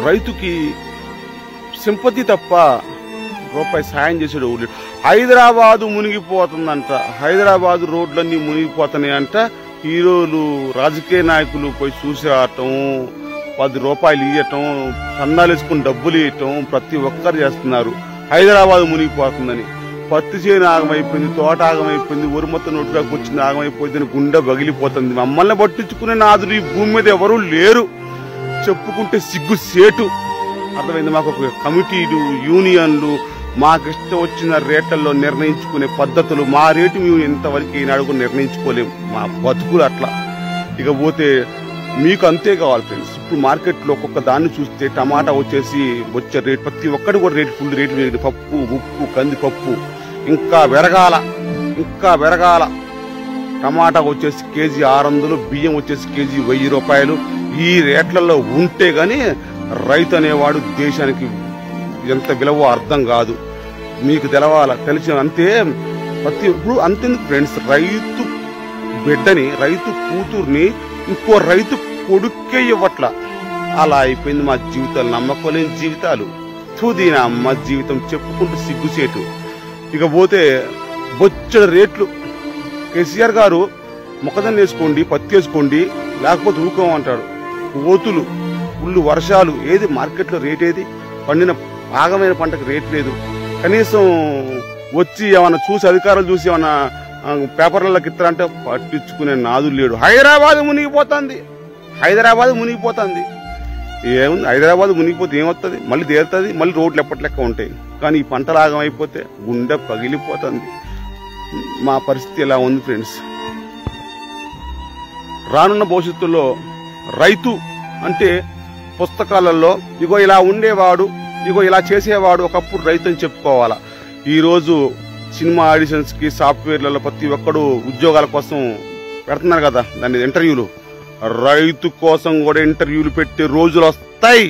రైతుకి సింపతి తప్ప రూపాయి సాయం చేసాడు. హైదరాబాదు మునిగిపోతుందంట, హైదరాబాదు రోడ్లన్నీ మునిగిపోతున్నాయంట. హీరోలు రాజకీయ నాయకులు పోయి చూసి రావటం, 10 రూపాయలు ఇవ్వటం, సన్నాలు వేసుకుని డబ్బులు ఇవ్వటం ప్రతి ఒక్కరు చేస్తున్నారు. హైదరాబాదు మునిగిపోతుందని పత్తి చేను ఆగమైపోయింది, తోట ఆగమైపోయింది, ఊరు మొత్తం నోట్లోకి వచ్చింది, ఆగమైపోయిందని గుండె పగిలిపోతుంది. మమ్మల్ని పట్టించుకునే నాదులు ఈ భూమి మీద ఎవరూ లేరు, చెప్పుకుంటే సిగ్గు సేటు. అర్థమైంది. మాకు ఒక కమిటీలు, యూనియన్లు, మాకిష్టం వచ్చిన రేట్లలో నిర్ణయించుకునే పద్ధతులు, మా రేటు మేము ఇంతవరకు ఈనాడు నిర్ణయించుకోలేము. మా బతుకులు అట్లా. ఇక పోతే మీకు అంతే కావాలి ఫ్రెండ్స్. ఇప్పుడు మార్కెట్లో ఒక్కొక్క దాన్ని చూస్తే టమాటా వచ్చేసి వచ్చే రేట్ ప్రతి ఒక్కటి కూడా రేటు ఫుల్ రేట్లు పెరిగింది. పప్పు, ఉప్పు, కందిపప్పు ఇంకా పెరగాల. టమాటా వచ్చేసి కేజీ 600, బియ్యం వచ్చేసి కేజీ 1000 రూపాయలు. ఈ రేట్లలో ఉంటే గాని రైతు అనేవాడు దేశానికి ఎంత విలువ అర్థం కాదు. మీకు తెలిసిన అంతే. ఇప్పుడు అంతెందుకు ఫ్రెండ్స్, రైతు బిడ్డని, రైతు కూతుర్ని ఇంకో రైతు కొడుక్కే ఇవ్వట్ల. అలా అయిపోయింది మా జీవితాలు. నమ్మకోలేని జీవితాలు. దీని అమ్మ జీవితం చెప్పుకుంటూ సిగ్గుచేటు. ఇక పోతే బొచ్చడి రేట్లు. కేసీఆర్ గారు మొక్కజొన్న వేసుకోండి, పత్తి వేసుకోండి, లేకపోతే ఊకోమంటాడు. కోతులు, ఫుల్లు వర్షాలు, ఏది మార్కెట్లో రేట్ ఏది? పండిన భాగమైన పంటకు రేట్ లేదు. కనీసం వచ్చి ఏమన్నా చూసి, అధికారులు చూసి ఏమన్నా పేపర్లకి ఇస్తారంటే పట్టించుకునే నాదు లేడు. హైదరాబాద్ మునిగిపోతుంది. ఏముంది, హైదరాబాద్ మునిగిపోతే ఏమవుతుంది? మళ్ళీ తేరుతుంది, మళ్ళీ రోడ్లు ఎప్పటిలెక్క ఉంటాయి. కానీ ఈ పంటలు ఆగమైపోతే గుండె పగిలిపోతుంది. మా పరిస్థితి ఎలా ఉంది ఫ్రెండ్స్. రానున్న భవిష్యత్తులో రైతు అంటే పుస్తకాలలో ఇగో ఇలా ఉండేవాడు, ఇగో ఇలా చేసేవాడు ఒకప్పుడు రైతు అని చెప్పుకోవాలా. ఈరోజు సినిమా ఆడిషన్స్ కి, సాఫ్ట్వేర్లలో ప్రతి ఒక్కడు ఉద్యోగాల కోసం పెడుతున్నారు కదా, దాని ఇంటర్వ్యూలు. రైతు కోసం కూడా ఇంటర్వ్యూలు పెట్టే రోజులు వస్తాయి.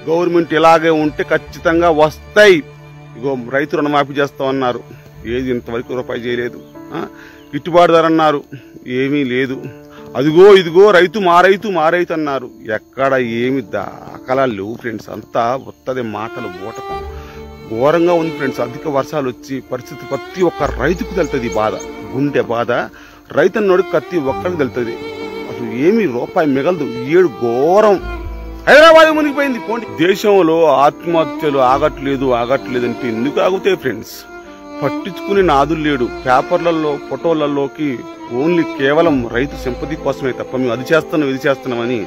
గవర్నమెంట్ ఇలాగే ఉంటే ఖచ్చితంగా వస్తాయి. ఇగో రైతు రుణమాఫీ చేస్తామన్నారు, ఏది ఇంతవరకు రూపాయి చేయలేదు. గిట్టుబాటు ధర అన్నారు, ఏమీ లేదు. అదిగో ఇదిగో రైతు మా రైతు అన్నారు, ఎక్కడ ఏమి దాఖలా లేవు ఫ్రెండ్స్. అంతా వత్తది మాటలు బూటకం. ఘోరంగా ఉంది ఫ్రెండ్స్. అధిక వర్షాలు వచ్చి పరిస్థితి ప్రతి ఒక్క రైతుకు తెలుస్తుంది. బాధ, గుండె బాధ రైతు అన్నోడికి ప్రతి ఒక్కరికి తెలుస్తుంది. అసలు ఏమి రూపాయి మిగలదు. 7 ఘోరం. హైదరాబాద్ మునిగిపోయింది. పోండి. దేశంలో ఆత్మహత్యలు ఆగట్లేదు అంటే ఎందుకు ఆగుతాయి ఫ్రెండ్స్? పట్టించుకునే నాదులు లేడు. పేపర్లలో, ఫోటోలలోకి ఓన్లీ కేవలం రైతు సింపతి కోసమే తప్ప మేము అది చేస్తున్నాం ఇది చేస్తున్నామని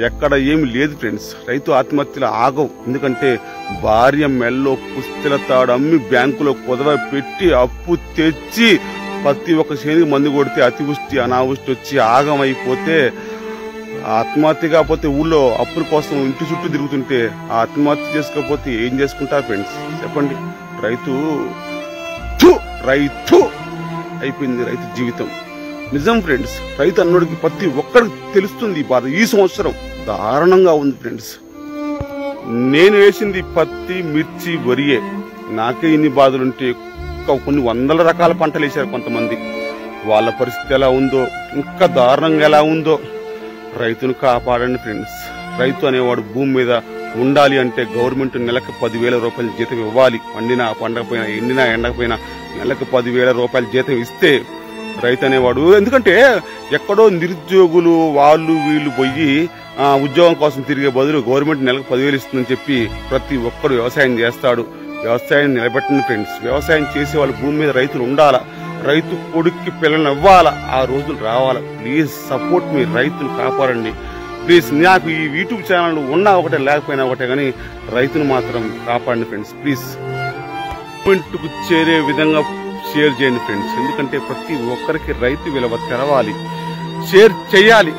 ఎక్కడ ఏమి లేదు ఫ్రెండ్స్. రైతు ఆత్మహత్యలు ఆగవు. ఎందుకంటే భార్య మెల్లో పుస్తల తాడు అమ్మి బ్యాంకులో కుదవ పెట్టి అప్పు తెచ్చి ప్రతి ఒక్క శ్రేణికి మందు కొడితే అతివృష్టి అనావృష్టి వచ్చి ఆగమైపోతే, ఆత్మహత్య కాకపోతే ఊళ్ళో అప్పుల కోసం ఇంటి చుట్టూ తిరుగుతుంటే ఆత్మహత్య చేసుకోకపోతే ఏం చేసుకుంటారు ఫ్రెండ్స్ చెప్పండి. రైతు అయిపోయింది రైతు జీవితం. నిజం ఫ్రెండ్స్. రైతు అన్నోడికి ప్రతి ఒక్కరికి తెలుస్తుంది ఈ బాధ. ఈ సంవత్సరం దారుణంగా ఉంది ఫ్రెండ్స్. నేను వేసింది పత్తి, మిర్చి, వరియే. నాకే ఇన్ని బాధలుంటే కొన్ని వందల రకాల పంటలు వేశారు కొంతమంది. వాళ్ళ పరిస్థితి ఎలా ఉందో, ఇంకా దారుణంగా ఎలా ఉందో. రైతును కాపాడండి ఫ్రెండ్స్. రైతు అనేవాడు భూమి మీద ఉండాలి అంటే గవర్నమెంట్ నెలకు 10,000 రూపాయల జీతం ఇవ్వాలి. పండినా పండకపోయినా, ఎండినా ఎండకపోయినా నెలకు 10,000 రూపాయల జీతం ఇస్తే రైతు అనేవాడు. ఎందుకంటే ఎక్కడో నిరుద్యోగులు వాళ్ళు వీళ్ళు పోయి ఉద్యోగం కోసం తిరిగే బదులు గవర్నమెంట్ నెలకు 10,000 ఇస్తుందని చెప్పి ప్రతి ఒక్కడు వ్యవసాయం చేస్తాడు. వ్యవసాయం నిలబెట్టండి ఫ్రెండ్స్. వ్యవసాయం చేసే వాళ్ళు భూమి మీద రైతులు ఉండాలా. రైతు కొడుక్కి పిల్లలు ఇవ్వాలా. ఆ రోజులు రావాలా. ప్లీజ్ సపోర్ట్ మీ రైతును కాపాడండి ప్లీజ్. నాకు ఈ యూట్యూబ్ ఛానల్ ఉన్నా ఒకటే లేకపోయినా ఒకటే, కానీ రైతును మాత్రం కాపాడండి ఫ్రెండ్స్ ప్లీజ్. గవర్నమెంట్కు చేరే విధంగా షేర్ చేయండి ఫ్రెండ్స్. ఎందుకంటే ప్రతి ఒక్కరికి రైతు విలువ తెరవాలి, షేర్ చేయాలి.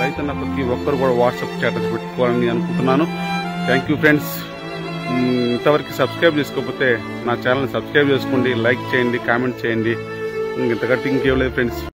రైతన్న ప్రతి ఒక్కరు కూడా వాట్సాప్ స్టేటస్ పెట్టుకోవాలని అనుకుంటున్నాను. Thank you friends. ఇంతవరకు సబ్స్క్రైబ్ చేసుకోకపోతే నా ఛానల్ సబ్స్క్రైబ్ చేసుకోండి, లైక్ చేయండి, కామెంట్ చేయండి. ఇంతకంటే ఇంకేం లేదు ఫ్రెండ్స్.